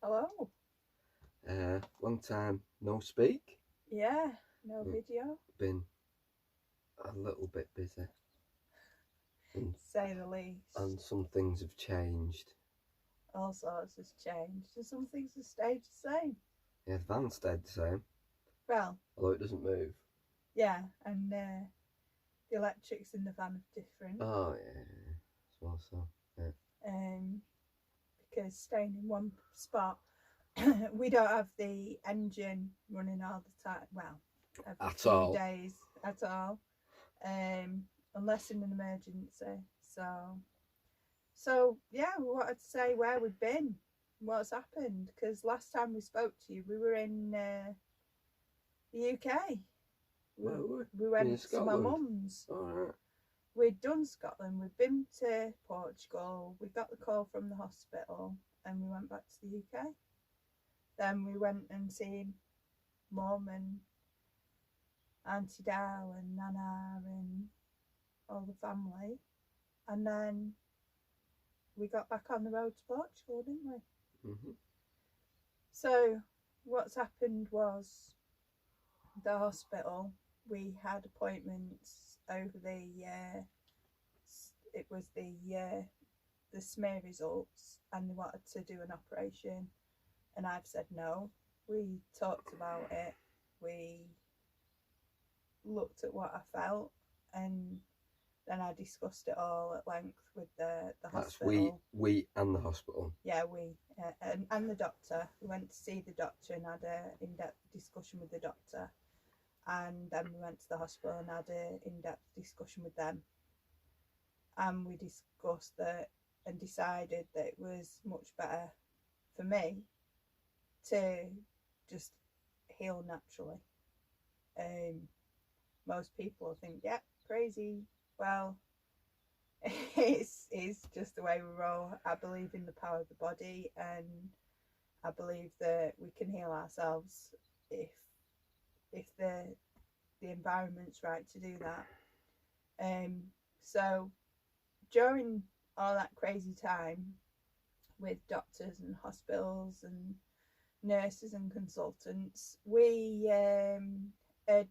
Hello. Long time no speak. Yeah, no video. Been a little bit busy. And, Say the least. and some things have changed. All sorts has changed. And some things have stayed the same. Yeah, the van stayed the same. Well, although it doesn't move. Yeah, and the electrics in the van are different. Oh yeah. Well, so yeah. Because staying in one spot, we don't have the engine running all the time. Well, every few days at all. Unless in an emergency. So yeah, we wanted to say where we've been, what's happened, because last time we spoke to you, we were in the UK. We went to my mum's. Right. We'd done Scotland, we'd been to Portugal, we got the call from the hospital, and we went back to the UK. Then we went and seen Mum and Auntie Dal and Nana and all the family, and then we got back on the road to Portugal, didn't we? Mm-hmm. So what's happened was the hospital, we had appointments over it was the smear results, and they wanted to do an operation, and I've said no. We talked about it, we looked at what I felt, and then I discussed it all at length with the hospital. That's we and the hospital. Yeah, we and the doctor. We went to see the doctor and had an in-depth discussion with the doctor, and then we went to the hospital and had an in-depth discussion with them, and we discussed that and decided that it was much better for me to just heal naturally. Most people think, yeah, crazy. Well, it's just the way we roll. I believe in the power of the body, and I believe that we can heal ourselves if the environment's right to do that. So during all that crazy time with doctors and hospitals and nurses and consultants, we had,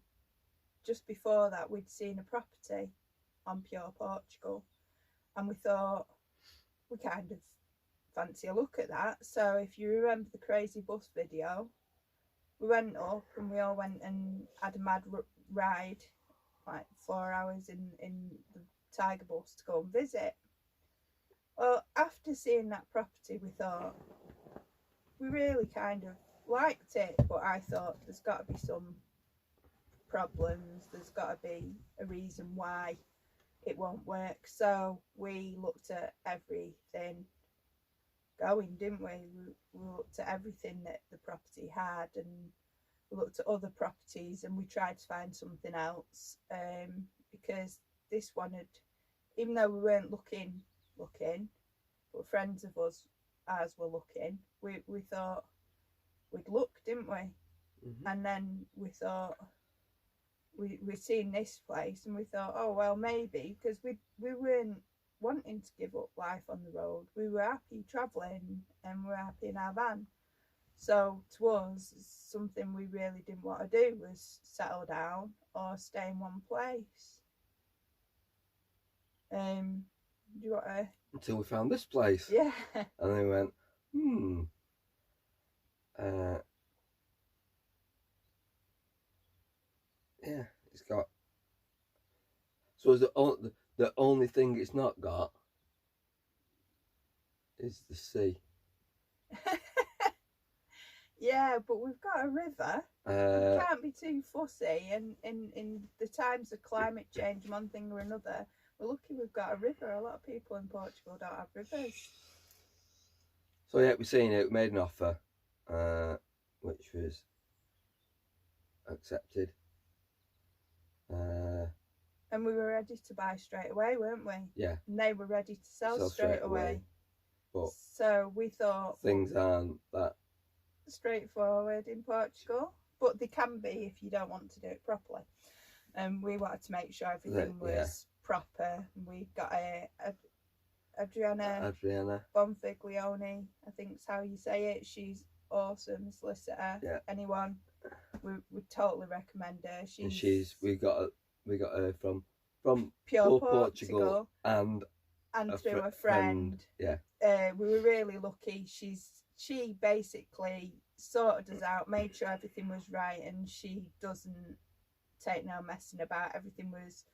just before that, we'd seen a property on Pure Portugal, and we thought we kind of fancy a look at that. So if you remember the crazy bus video, we went up and we all went and had a mad ride, like 4 hours in the tiger bus to go and visit. Well, after seeing that property, we thought we really kind of liked it, but I thought there's got to be some problems, there's got to be a reason why it won't work. So we looked at everything going, didn't we? We looked at everything that the property had, and we looked at other properties, and we tried to find something else, because this one had, even though we weren't looking, but friends of ours were looking, we thought we'd look, didn't we? Mm-hmm. And then we thought, we'd seen this place, and we thought, oh well, maybe, because we weren't wanting to give up life on the road. We were happy travelling, and we were happy in our van. So to us, something we really didn't want to do was settle down or stay in one place. Do you want to? Until we found this place. Yeah. And then we went, yeah, it's got. So the only thing it's not got is the sea. Yeah, but we've got a river. We can't be too fussy, and in the times of climate change, one thing or another, we're lucky we've got a river. A lot of people in Portugal don't have rivers. So yeah, we've seen it. We made an offer, which was accepted. And we were ready to buy straight away, weren't we? Yeah. And they were ready to sell straight away. But so we thought things aren't that straightforward in Portugal, but they can be if you don't want to do it properly. And we wanted to make sure everything was proper. We got a Adriana Adriana. Bonfiglione, I think is how you say it. She's awesome solicitor. Yeah. Anyone, we would totally recommend her. And we got her from Pure Portugal and through a friend. Yeah. We were really lucky. She basically sorted us out, made sure everything was right, and she doesn't take no messing about. Everything was,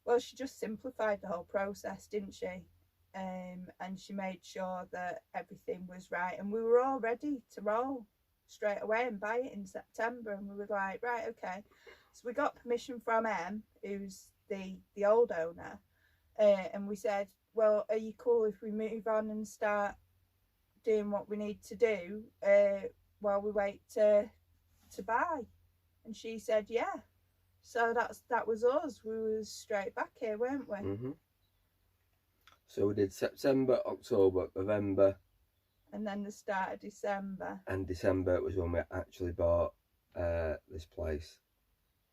well, she just simplified the whole process, didn't she? And she made sure that everything was right, and we were all ready to roll straight away and buy it in September. And we were like, right, okay. So we got permission from Em, who's the old owner, and we said, well, are you cool if we move on and start doing what we need to do while we wait to buy? And she said, yeah. So that was us. We was straight back here, weren't we? Mm-hmm. So we did September, October, November, and then the start of December. And December was when we actually bought this place.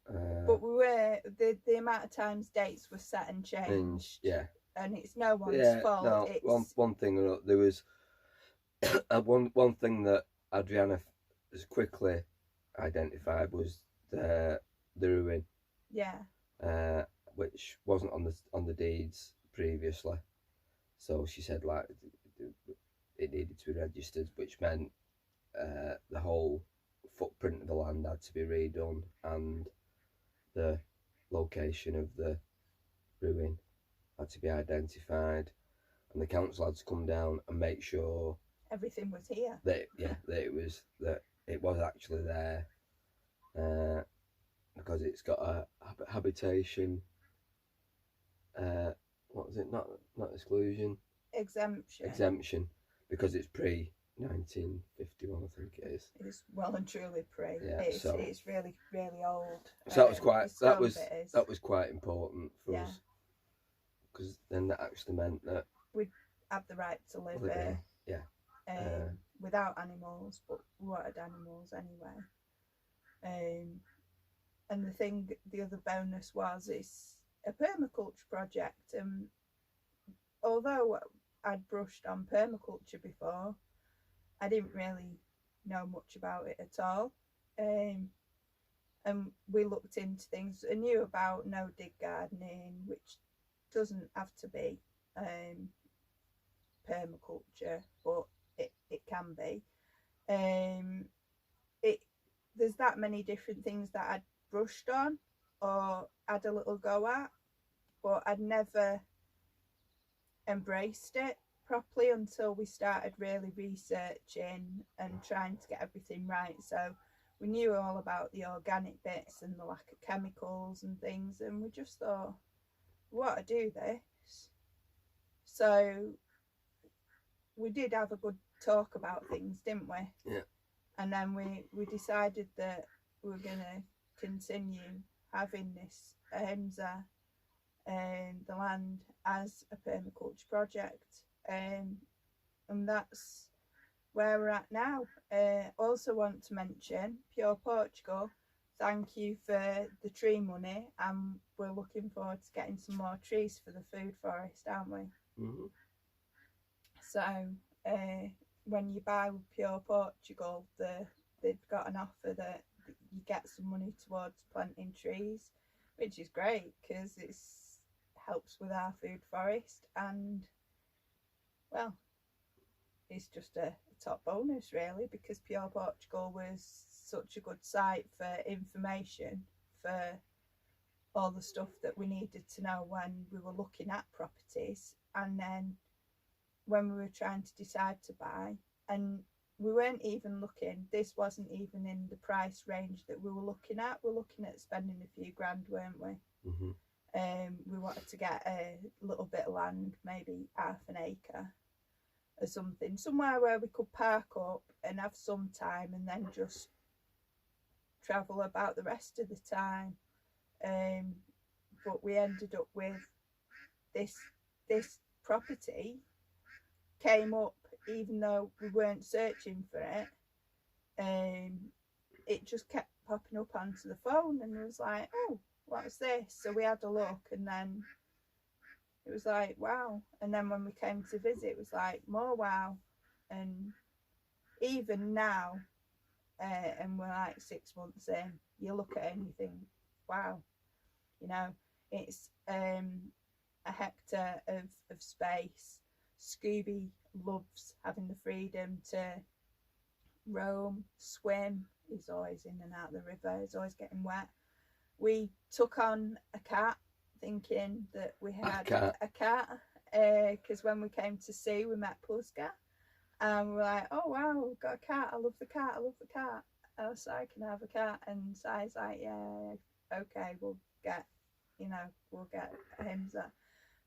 But we were the amount of times dates were set and changed. Yeah. And it's no one's fault. No, it's... one thing there was one thing that Adriana has quickly identified was the ruin. Yeah. Which wasn't on the deeds previously. So she said like it needed to be registered, which meant the whole footprint of the land had to be redone, and the location of the ruin had to be identified, and the council had to come down and make sure everything was here. That it was actually there, because it's got a habitation. What was it? Not exclusion. Exemption. Because it's pre 1951, I think it is. It's well and truly pre. Yeah, it's really really old. So that was quite important for us, because then that actually meant that we'd have the right to live here. Yeah. Without animals, but we wanted animals anyway. And the other bonus was it's a permaculture project. Although I'd brushed on permaculture before, I didn't really know much about it at all. And we looked into things. I knew about no dig gardening, which doesn't have to be permaculture, but it can be. There's that many different things that I'd brushed on or had a little go at, but I'd never embraced it properly until we started really researching and trying to get everything right. So we knew all about the organic bits and the lack of chemicals and things, and we just thought, we want to do this. So we did have a good talk about things, didn't we? Yeah. And then we decided that we were going to continue having this ahimsa and the land as a permaculture project, and that's where we're at now. Also want to mention Pure Portugal, thank you for the tree money, and we're looking forward to getting some more trees for the food forest, aren't we? Mm-hmm. So when you buy with Pure Portugal, they've got an offer that you get some money towards planting trees, which is great because it helps with our food forest, and well, it's just a top bonus really, because Pure Portugal was such a good site for information for all the stuff that we needed to know when we were looking at properties, and then when we were trying to decide to buy. And we weren't even looking, this wasn't even in the price range that we were looking at. We're looking at spending a few grand, weren't we? Mm-hmm. We wanted to get a little bit of land, maybe half an acre or something, somewhere where we could park up and have some time and then just travel about the rest of the time. But we ended up with this property came up, even though we weren't searching for it. It just kept popping up onto the phone, and it was like, oh, what's this? So we had a look, and then It was like, wow. And then when we came to visit, it was like, more wow. And even now, and we're like 6 months in, you look at it and you think, wow, you know, it's a hectare of space. Scooby loves having the freedom to roam, swim. He's always in and out of the river, he's always getting wet. We took on a cat thinking that we had a cat because when we came to see, we met Puska and we're like, oh wow, we've got a cat, I love the cat, I love the cat. Oh, Sai, can I have a cat? And Sai's like, yeah, okay, we'll get him.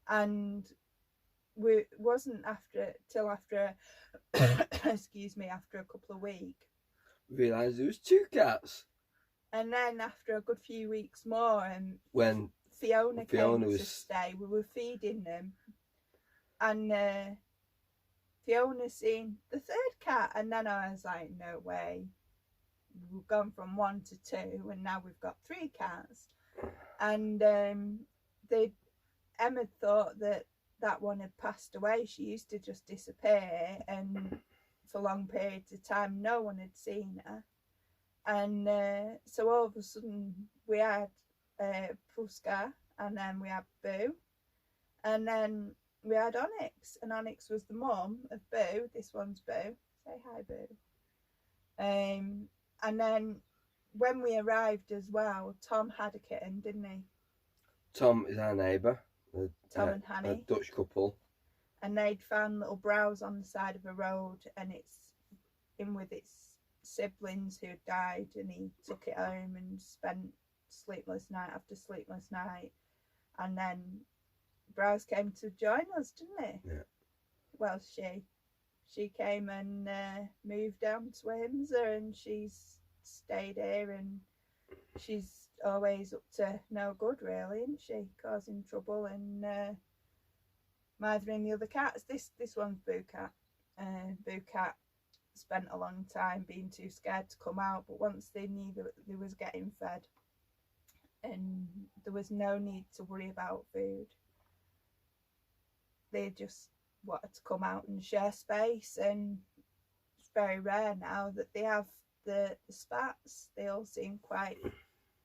And we wasn't till after excuse me, after a couple of weeks, realised there was 2 cats. And then after a good few weeks more, and when Fiona came to stay, we were feeding them, and Fiona seen the 3rd cat, and then I was like, no way, we've gone from 1 to 2, and now we've got 3 cats. And Emma thought that one had passed away. She used to just disappear, and for long periods of time no one had seen her. And so all of a sudden we had Puska, and then we had Boo, and then we had Onyx, and Onyx was the mum of Boo. This one's Boo. Say hi, Boo. And then when we arrived as well, Tom had a kitten, didn't he? Tom is our neighbour. Tom and Hanny. A Dutch couple. And they'd found little browse on the side of a road, and it's in with its siblings who had died, and he took it home and spent sleepless night after sleepless night. And then Browse came to join us, didn't he? Yeah. Well, she came and moved down to Windsor, and she's stayed here, and she's always up to no good, really, isn't she? Causing trouble and mothering the other cats. This one's Boo Cat. Boo Cat spent a long time being too scared to come out, but once they knew that they was getting fed and there was no need to worry about food, they just wanted to come out and share space. And it's very rare now that they have the spats. They all seem quite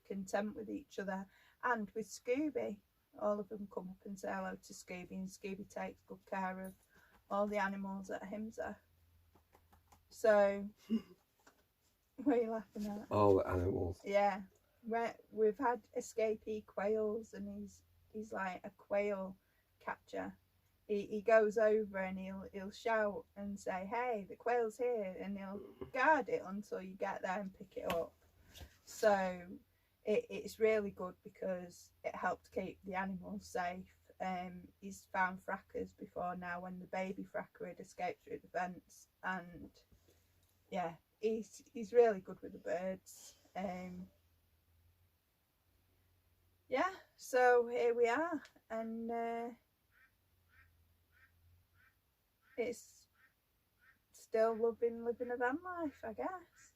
content with each other, and with Scooby, all of them come up and say hello to Scooby, and Scooby takes good care of all the animals at Himsa. So, what are you laughing at? All the animals. Yeah, we've had escapee quails, and he's like a quail catcher. He goes over and he'll shout and say, "Hey, the quail's here," and he'll guard it until you get there and pick it up. So it's really good because it helps keep the animals safe. He's found frackers before now when the baby fracker had escaped through the fence, and yeah, he's really good with the birds. Yeah, so here we are, and it's still living a van life, I guess.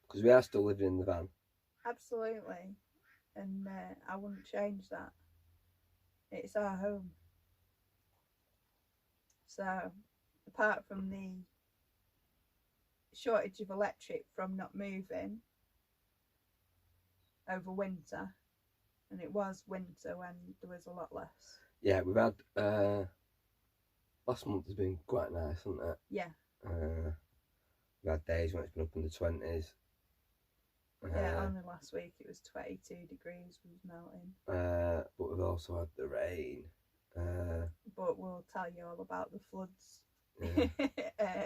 Because we are still living in the van. Absolutely, and I wouldn't change that. It's our home. So, apart from the shortage of electric from not moving over winter, and it was winter when there was a lot less. Yeah, we've had last month has been quite nice, hasn't it? Yeah. We've had days when it's been up in the 20s. Yeah, only last week it was 22 degrees, we was melting. But we've also had the rain. But we'll tell you all about the floods, Yeah.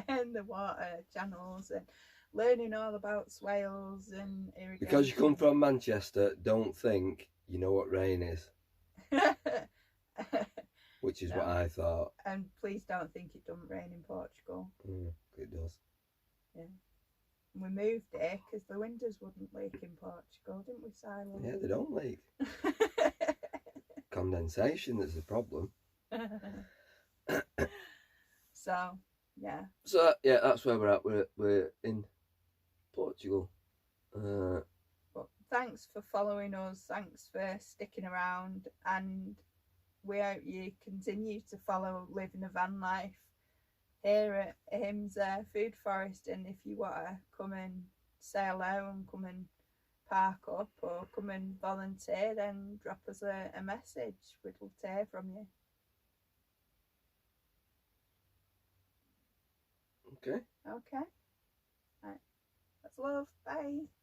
and the water channels, and learning all about swales and irrigation. Because you come from Manchester, don't think you know what rain is. Which is what I thought. And please don't think it doesn't rain in Portugal. It does. Yeah. We moved here because the windows wouldn't leak in Portugal, didn't we, Simon? Yeah, they don't leak. Condensation is the problem. So, yeah. So, yeah, that's where we're at. We're in Portugal. But thanks for following us. Thanks for sticking around. And we hope you continue to follow Living a Van Life here at Him's Food Forest. And if you want to come and say hello and come and park up or come and volunteer, then drop us a message. We'd love to hear from you. Okay. Okay. Right. That's love. Bye.